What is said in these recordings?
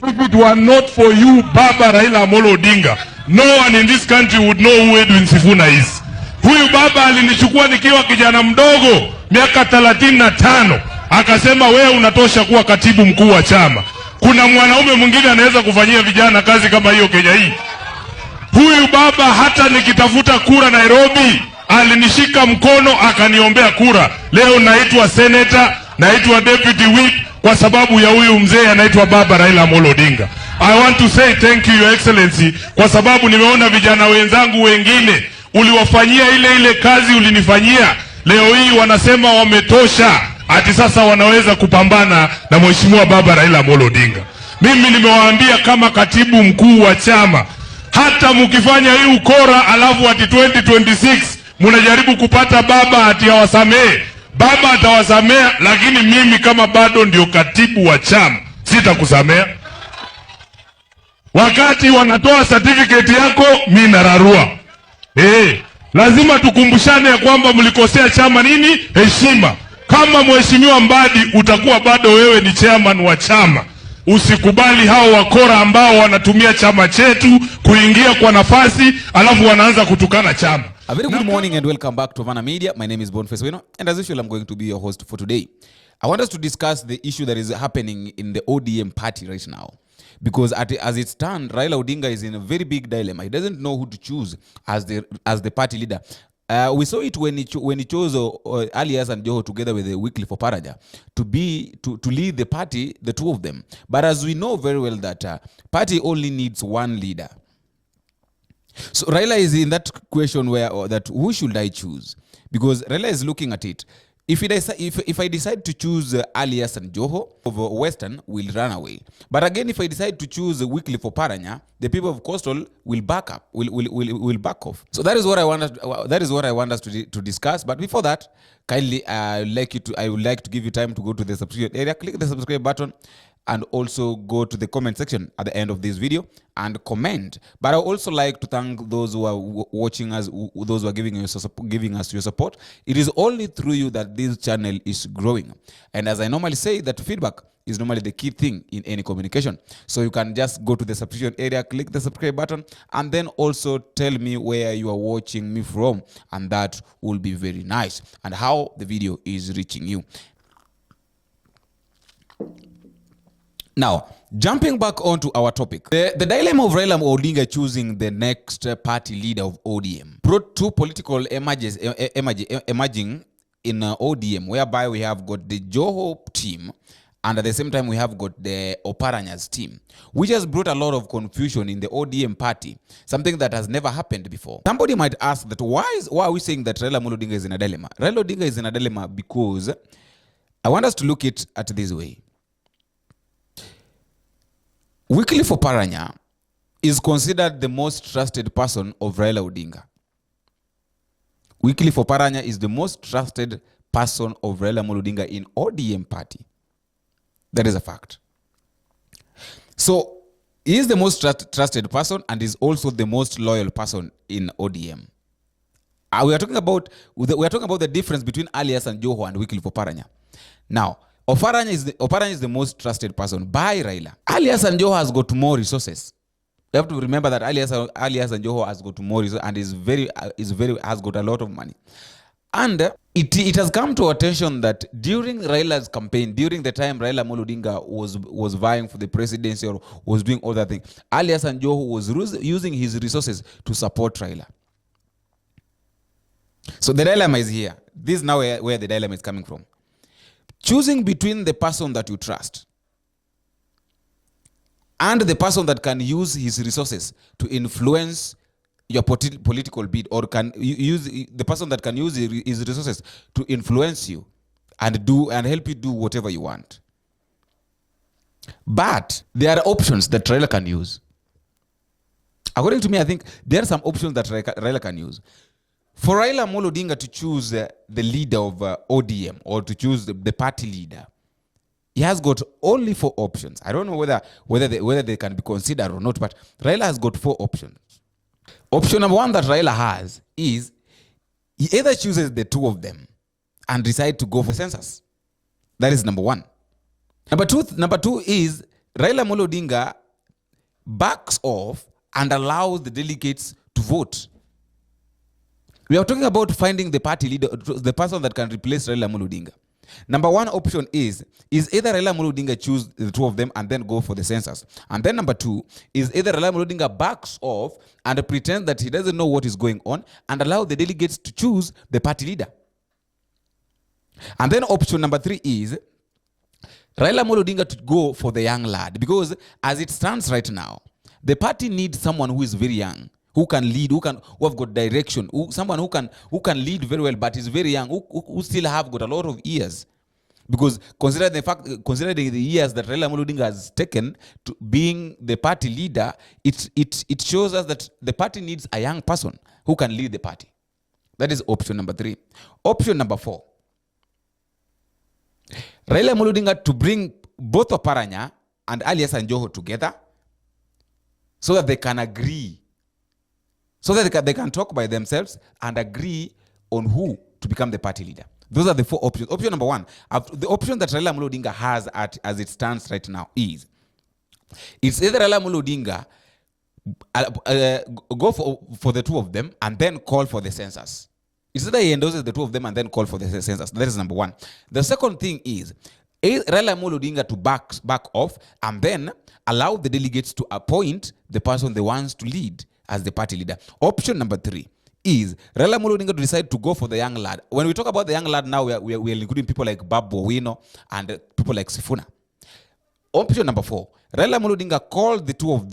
If it were not for you, Baba Raila Amolo Odinga, no one in this country would know who Edwin Sifuna is. Huyu baba alinichukua nikiwa kijana mdogo, miaka 35, akasema wewe unatosha kuwa katibu mkuu wa chama. Kuna mwanaume mwingine anaweza kufanyia vijana kazi kama hiyo Kenya hii? Huyu baba hata nikitafuta kura Nairobi, alinishika mkono akaniombea kura. Leo naitwa senator, naitwa deputy whip kwa sababu ya huyu mzee anaitwa Baba Raila Amolo Odinga. I want to say thank you, Your Excellency, kwa sababu nimeona vijana wenzangu wengine uliwafanyia ile kazi ulinifanyia. Leo hii wanasema wametosha, ati sasa wanaweza kupambana na Mheshimiwa Baba Raila Amolo Odinga. Mimi nimewaambia kama katibu mkuu wa chama, hata mkifanya hii ukora alafu ati 2026 mnajaribu kupata baba ati awasamee, baba atawasamea, lakini mimi kama bado ndio katibu wa chama sitakusamea. Wakati wanatoa certificate yako mimi nararua. Lazima tukumbushane ya kwamba mlikosea chama nini? Heshima. Kama Mheshimiwa Mbadi utakuwa bado wewe ni chairman wa chama, usikubali hao wakora ambao wanatumia chama chetu kuingia kwa nafasi alafu wanaanza kutukana chama. A very good morning and welcome back to Vana Media. My name is Boniface Wino, and as usual I'm going to be your host for today. I want us to discuss the issue that is happening in the ODM party right now. Because as it stands, Raila Odinga is in a very big dilemma. He doesn't know who to choose as the party leader. We saw it when he chose RAILA'S and JOHO together with the Wycliffe OPARANYA to lead the party, the two of them. But as we know very well that party only needs one leader. So Raila is in that question where who should I choose? Because Raila is looking at it. If I decide to choose RAILA'S and JOHO, over Western will run away. But again, if I decide to choose Wycliffe OPARANYA, the people of Coastal will back up, will back off. So that is what I want us to discuss. But before that, kindly I would like to give you time to go to the subscribe area, click the subscribe button, and also go to the comment section at the end of this video and comment. But I also like to thank those who are watching us, those who are giving us your support. It is only through you that this channel is growing. And as I normally say, that feedback is normally the key thing in any communication. So you can just go to the subscription area, click the subscribe button, and then also tell me where you are watching me from, and that will be very nice, and how the video is reaching you. Now, jumping back onto our topic, the dilemma of Raila Odinga choosing the next party leader of ODM brought two political emerging in ODM, whereby we have got the JOHO team, and at the same time we have got the OPARANYA's team, which has brought a lot of confusion in the ODM party, something that has never happened before. Somebody might ask that why are we saying that Raila Odinga is in a dilemma? Raila Odinga is in a dilemma because I want us to look at it this way. Wycliffe OPARANYA is considered the most trusted person of Raila Odinga. Wycliffe OPARANYA is the most trusted person of Raila Odinga in ODM party. That is a fact. So he is the most trusted person and is also the most loyal person in ODM. We are talking about the difference between RAILA'S and JOHO and Wycliffe OPARANYA. Now, OPARANYA is the most trusted person by Raila. RAILA'S and JOHO has got more resources. You have to remember that RAILA'S and JOHO has got more resources and has got a lot of money. And it has come to attention that during Raila's campaign, during the time Raila Odinga was vying for the presidency or was doing all that thing, RAILA'S and JOHO was using his resources to support Raila. So the dilemma is here. This is now where the dilemma is coming from. Choosing between the person that you trust and the person that can use his resources to influence your political bid, or can use the person that can use his resources to influence you and help you do whatever you want. But there are options that Raila can use. According to me, I think there are some options that Raila can use. For Raila Odinga to choose the leader of ODM, or to choose the party leader, he has got only 4 options. I don't know whether they can be considered or not, but Raila has got 4 options. Option number 1 that Raila has is he either chooses the 2 of them and decide to go for census. That is number 1. Number two is Raila Amolo Odinga backs off and allows the delegates to vote. We are talking about finding the party leader, the person that can replace Raila Amolo Odinga. Number one option is either Raila Amolo Odinga choose the two of them and then go for the census. And then number two is either Raila Amolo Odinga backs off and pretends that he doesn't know what is going on and allow the delegates to choose the party leader. And then option number three is Raila Amolo Odinga to go for the young lad, because as it stands right now, the party needs someone who is very young, who can lead, who have got direction, someone who can lead very well, but is very young, who still have got a lot of years. Because considering the years that Raila Amolo Odinga has taken to being the party leader, it shows us that the party needs a young person who can lead the party. That is option number three. Option number four, Raila Amolo Odinga to bring both Oparanya and RAILA'S and JOHO together so that they can agree, so that they can talk by themselves and agree on who to become the party leader. Those are the four options. Option number one, the option that Raila Amolo Odinga has as it stands right now is, it's either Raila Amolo Odinga go for the two of them and then call for the census. It's either he endorses the two of them and then call for the census. That is number one. The second thing is Raila Amolo Odinga to back off and then allow the delegates to appoint the person they want to lead as the party leader. Option number three is Raila Amolo Odinga to decide to go for the young lad. When we talk about the young lad now, we are including people like Babu Owino and people like Sifuna. Option number four, Raila Amolo Odinga called the two of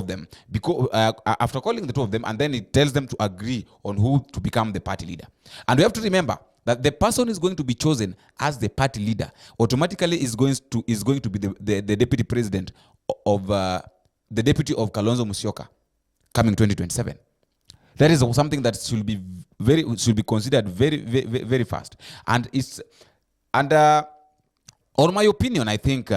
them, because after calling the two of them, and then he tells them to agree on who to become the party leader. And we have to remember that the person is going to be chosen as the party leader automatically is going to be the deputy president of the deputy of Kalonzo Musyoka coming 2027. That is something that should be considered very fast. And on my opinion, I think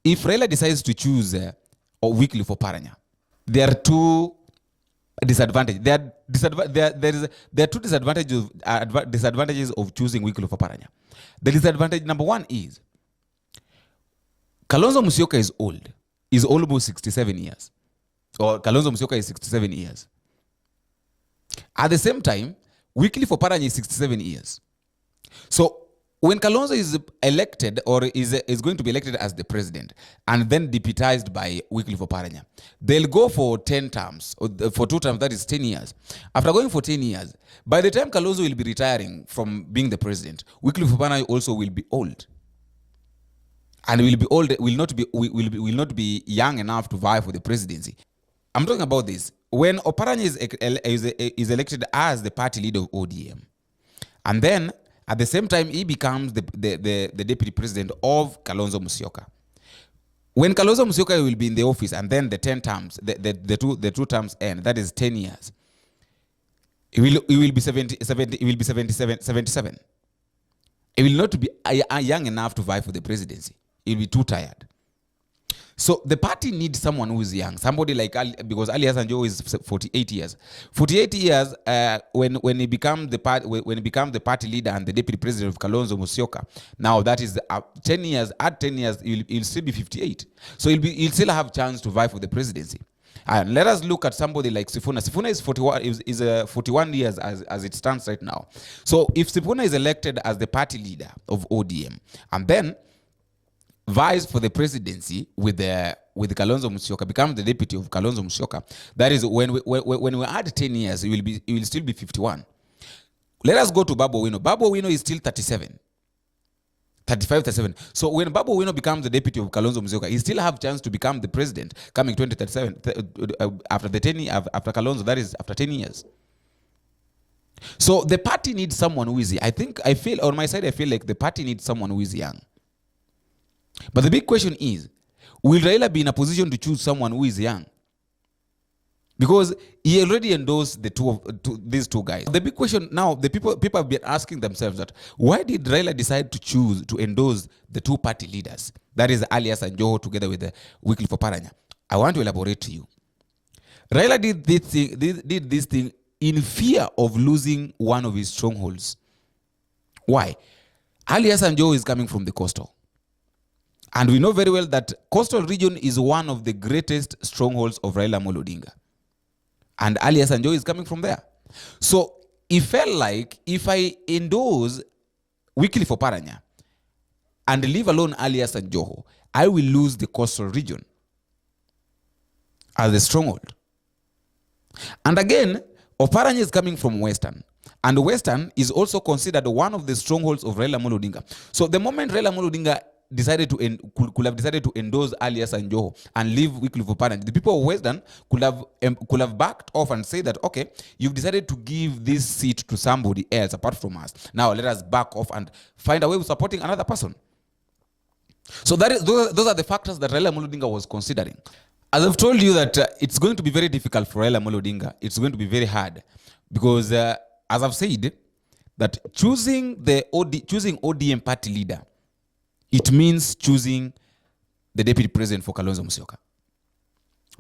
if Raila decides to choose weekly for Oparanya, there are two disadvantages. There are two disadvantages of choosing weekly for Oparanya. The disadvantage number one is Kalonzo Musyoka is old. Is almost 67 years. Or Kalonzo Musyoka is 67 years. At the same time, weekly for Oparanya is 67 years. So when Kalonzo is elected or is going to be elected as the president and then deputized by weekly for Oparanya, they'll go for 10 terms, or for 2 terms, that is 10 years. After going for 10 years, by the time Kalonzo will be retiring from being the president, weekly for Oparanya also will be old. And will not be young enough to vie for the presidency. I'm talking about this. When Oparanya is elected as the party leader of ODM, and then at the same time he becomes the deputy president of Kalonzo Musyoka. When Kalonzo Musyoka will be in the office and then the 10 terms, the two terms end, that is 10 years, he will be 77. He will not be young enough to vie for the presidency. He'll be too tired. So the party needs someone who is young, somebody like because RAILA'S and JOHO is 48 years. 48 years when he became the party leader and the deputy president of Kalonzo Musyoka. Now that is 10 years. At 10 years, he'll still be 58. So he'll still have chance to vie for the presidency. And let us look at somebody like Sifuna. Sifuna is 41 years as it stands right now. So if Sifuna is elected as the party leader of ODM and then vies for the presidency with Kalonzo Musyoka, becomes the deputy of Kalonzo Musyoka, that is when we add 10 years, he will still be 51. Let us go to Babu Owino. Babu Owino is still 37. 37. So when Babu Owino becomes the deputy of Kalonzo Musyoka, he still have chance to become the president coming 2037 after after Kalonzo, that is after 10 years. So the party needs someone who is, I feel on my side, I feel like the party needs someone who is young. But the big question is, will Raila be in a position to choose someone who is young? Because he already endorsed these two guys. The big question now, the people have been asking themselves that, why did Raila decide to endorse the two party leaders? That is RAILA'S and JOHO together with the weekly for Oparanya. I want to elaborate to you. Raila did this thing in fear of losing one of his strongholds. Why? RAILA'S and JOHO is coming from the coastal. And we know very well that coastal region is one of the greatest strongholds of Raila Amolo Odinga. And Alias and Joho is coming from there. So it felt like if I endorse Wycliffe Oparanya and leave alone Alias and Joho, I will lose the coastal region as a stronghold. And again, Oparanya is coming from Western. And Western is also considered one of the strongholds of Raila Amolo Odinga. So the moment Raila Amolo Odinga could have decided to endorse Alias and Joho and leave Wycliffe Oparanya, the people of Western could have backed off and said that, okay, you've decided to give this seat to somebody else apart from us. Now let us back off and find a way of supporting another person. So those are the factors that Raila Amolo Odinga was considering. As I've told you that it's going to be very difficult for Raila Amolo Odinga. It's going to be very hard because as I've said, that choosing ODM party leader, it means choosing the deputy president for Kalonzo Musyoka.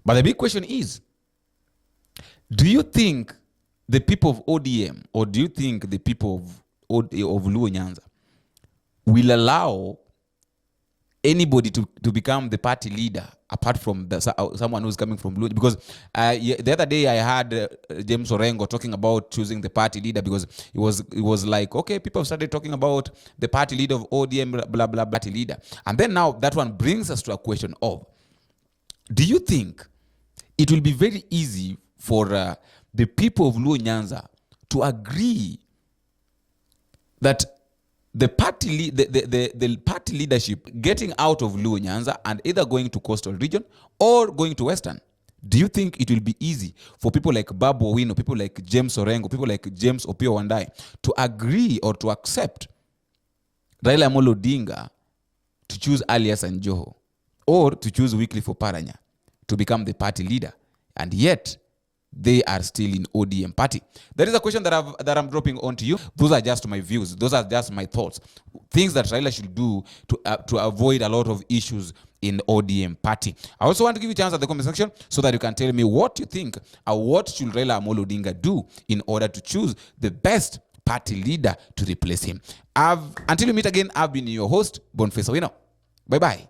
But the big question is, do you think the people of ODM or do you think the people of Luo Nyanza will allow anybody to become the party leader apart from someone who's coming from Luo? Because the other day I had James Orengo talking about choosing the party leader, because it was like, okay, people started talking about the party leader of ODM, blah, blah, party leader. And then now that one brings us to a question of, do you think it will be very easy for the people of Luo Nyanza to agree that the party leadership getting out of Luo Nyanza and either going to coastal region or going to Western? Do you think it will be easy for people like Babu Owino, people like James Orengo, people like James Opio Wandai to agree or to accept Raila Amolo Odinga to choose Alias and Joho, or to choose Wycliffe Oparanya to become the party leader, and yet they are still in ODM party? There is a question that I'm dropping onto you. Those are just my views. Those are just my thoughts. Things that Raila should do to avoid a lot of issues in ODM party. I also want to give you a chance at the comment section so that you can tell me what you think, or what should Raila Amolo Odinga do in order to choose the best party leader to replace him. Until we meet again, I've been your host, Boniface Owino. Bye-bye.